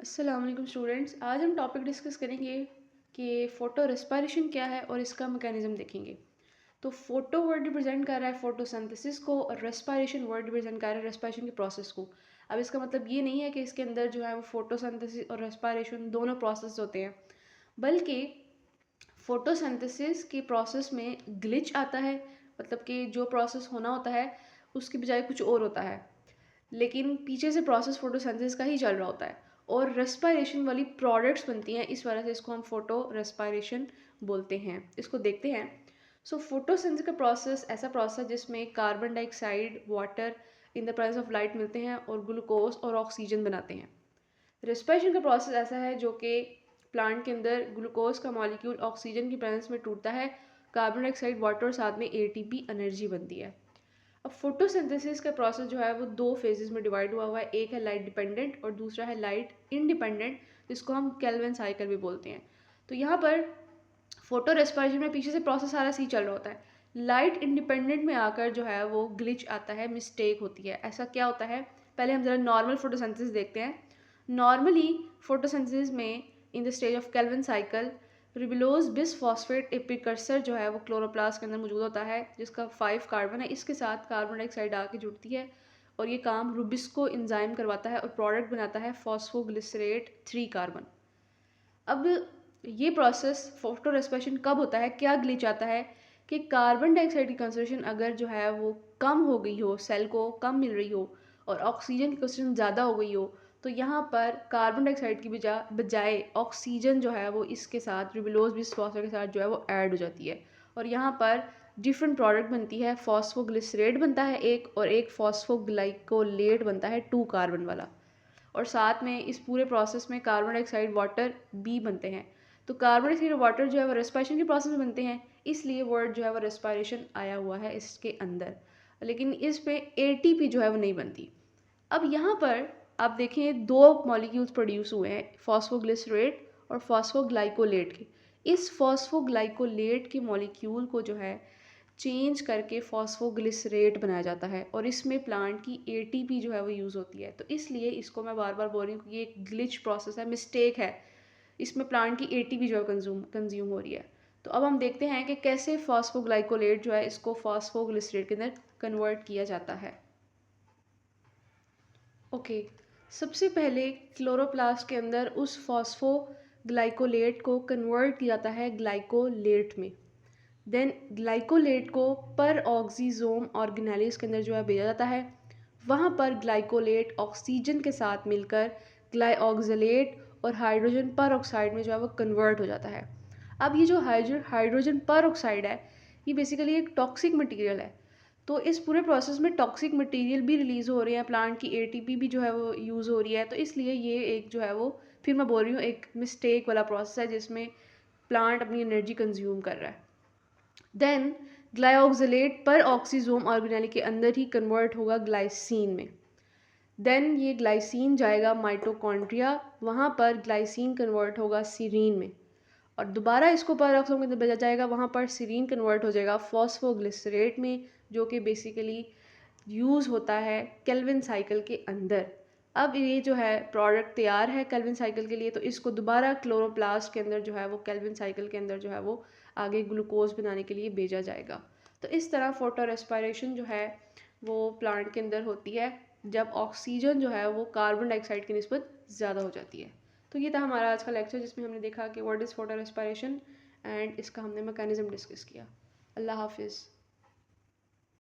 अस्सलाम वालेकुम स्टूडेंट्स। आज हम टॉपिक डिस्कस करेंगे कि फ़ोटो रेस्पिरेशन क्या है और इसका मैकेनिज़्म देखेंगे। तो फ़ोटो वर्ड रिप्रेजेंट कर रहा है फोटोसिंथेसिस को और रेस्पिरेशन वर्ड रिप्रेजेंट कर रहा है रेस्पिरेशन के प्रोसेस को। अब इसका मतलब ये नहीं है कि इसके अंदर जो है वो फोटोसिंथेसिस और रेस्पिरेशन दोनों प्रोसेस होते हैं, बल्कि फोटोसिंथेसिस के प्रोसेस में ग्लिच आता है, मतलब कि जो प्रोसेस होना होता है उसकी बजाय कुछ और होता है, लेकिन पीछे से प्रोसेस फोटोसिंथेसिस का ही चल रहा होता है और रेस्पिरेशन वाली प्रोडक्ट्स बनती हैं। इस वजह से इसको हम फोटो रेस्पिरेशन बोलते हैं। इसको देखते हैं। सो फोटोसिंथेसिस का प्रोसेस ऐसा प्रोसेस जिसमें carbon dioxide, water in the presence of light मिलते हैं और ग्लूकोज और ऑक्सीजन बनाते हैं। रेस्पिरेशन का प्रोसेस ऐसा है जो कि प्लांट के अंदर ग्लूकोज का मॉलिक्यूल ऑक्सीजन की प्रेजेंस में टूटता है, कार्बन डाइऑक्साइड, वाटर और साथ में एटीपी एनर्जी बनती है। अब फोटोसिंथेसिस का प्रोसेस जो है वो दो फेजेस में डिवाइड हुआ है। एक है लाइट डिपेंडेंट और दूसरा है लाइट इंडिपेंडेंट, जिसको हम केल्विन साइकिल भी बोलते हैं। तो यहाँ पर फोटो रेस्पिरेशन में पीछे से प्रोसेस सारा सही चल रहा होता है। लाइट इंडिपेंडेंट में आकर जो है वो ग्लिच आता है, मिस्टेक होती है। ऐसा क्या होता है, पहले हम जरा नॉर्मल फोटोसिंथेसिस देखते हैं। नॉर्मली फोटोसिंथेसिस में in the stage of Calvin cycle ribulose bisphosphate एक प्रिकर्सर जो है वो क्लोरोप्लास्ट के अंदर मौजूद होता है, जिसका 5 कार्बन है। इसके साथ कार्बन डाइऑक्साइड आके जुड़ती है और ये काम रुबिस्को एंजाइम करवाता है और प्रोडक्ट बनाता है फॉस्फोग्लिसरेट 3 कार्बन। अब ये प्रोसेस फोटो रेस्पिरेशन कब होता है, क्या ग्लिच आता है कि कार्बन डाइऑक्साइड की कंसंट्रेशन अगर जो है वो कम हो गई हो, सेल को कम मिल रही हो और ऑक्सीजन की कंसंट्रेशन ज़्यादा हो गई हो, तो यहाँ पर कार्बन डाइऑक्साइड की बजाय ऑक्सीजन जो है वो इसके साथ रिबुलोज बिसफॉस्फेट के साथ जो है वो ऐड हो जाती है और यहाँ पर डिफरेंट प्रोडक्ट बनती है। फॉस्फोग्लिसरेट बनता है एक, और एक फॉस्फोग्लाइकोलेट बनता है 2 कार्बन वाला, और साथ में इस पूरे प्रोसेस में कार्बन डाइऑक्साइड, वाटर भी बनते हैं। तो कार्बन डाइऑक्साइड और वाटर जो है वो रेस्पिरेशन के प्रोसेस में बनते हैं, इसलिए वर्ड जो है वो रेस्पिरेशन आया हुआ है इसके अंदर, लेकिन इस पे एटीपी जो है वो नहीं बनती। अब यहाँ पर आप देखें दो मॉलिक्यूल्स प्रोड्यूस हुए हैं, फॉस्फोग्लिसरेट और फॉस्फोग्लाइकोलेट के। इस फॉस्फोग्लाइकोलेट के मॉलिक्यूल को जो है चेंज करके फॉस्फोग्लिसरेट बनाया जाता है और इसमें प्लांट की एटीपी जो है वो यूज़ होती है। तो इसलिए इसको मैं बार बार बोल रही हूँ कि ये एक ग्लिच प्रोसेस है, मिस्टेक है। इसमें प्लांट की एटीपी जो है कंज्यूम हो रही है। तो अब हम देखते हैं कि कैसे फॉस्फोग्लाइकोलेट जो है इसको फॉस्फोग्लिसरेट के अंदर कन्वर्ट किया जाता है। ओके, सबसे पहले क्लोरोप्लास्ट के अंदर उस फॉस्फोग्लाइकोलेट को कन्वर्ट किया जाता है ग्लाइकोलेट में। देन ग्लाइकोलेट को पर ऑक्सीजोम ऑर्गेनेलिस के अंदर जो है भेजा जाता है। वहाँ पर ग्लाइकोलेट ऑक्सीजन के साथ मिलकर ग्लाइऑक्सलेट और हाइड्रोजन पर ऑक्साइड में जो है वो कन्वर्ट हो जाता है। अब ये जो हाइड्रोजन पर ऑक्साइड है, ये बेसिकली एक टॉक्सिक मटेरियल है। तो इस पूरे प्रोसेस में टॉक्सिक मटेरियल भी रिलीज़ हो रहे हैं, प्लांट की एटीपी भी जो है वो यूज़ हो रही है। तो इसलिए ये एक जो है वो, फिर मैं बोल रही हूँ, एक मिस्टेक वाला प्रोसेस है जिसमें प्लांट अपनी एनर्जी कंज्यूम कर रहा है। देन ग्लाइऑक्सलेट पर ऑक्सीजोम ऑर्गेनेल के अंदर ही कन्वर्ट होगा ग्लाइसिन में। देन ये ग्लाइसिन जाएगा माइटोकॉन्ड्रिया, वहाँ पर ग्लाइसिन कन्वर्ट होगा सीरीन में, और दोबारा इसको पर ऑक्सीजोम के अंदर भेजा जाएगा। वहाँ पर सीरीन कन्वर्ट हो जाएगा फॉस्फोग्लिसरेट में, जो कि बेसिकली यूज़ होता है केल्विन साइकिल के अंदर। अब ये जो है प्रोडक्ट तैयार है केल्विन साइकिल के लिए, तो इसको दोबारा क्लोरोप्लास्ट के अंदर जो है वो केल्विन साइकिल के अंदर जो है वो आगे ग्लूकोज बनाने के लिए भेजा जाएगा। तो इस तरह फोटो रेस्पिरेशन जो है वो प्लांट के अंदर होती है जब ऑक्सीजन जो है वो कार्बन डाइऑक्साइड की निस्बत ज़्यादा हो जाती है। तो ये था हमारा आज का लेक्चर, जिसमें हमने देखा कि what is photo respiration and इसका हमने मैकेनिज्म डिस्कस किया। अल्लाह हाफिज़।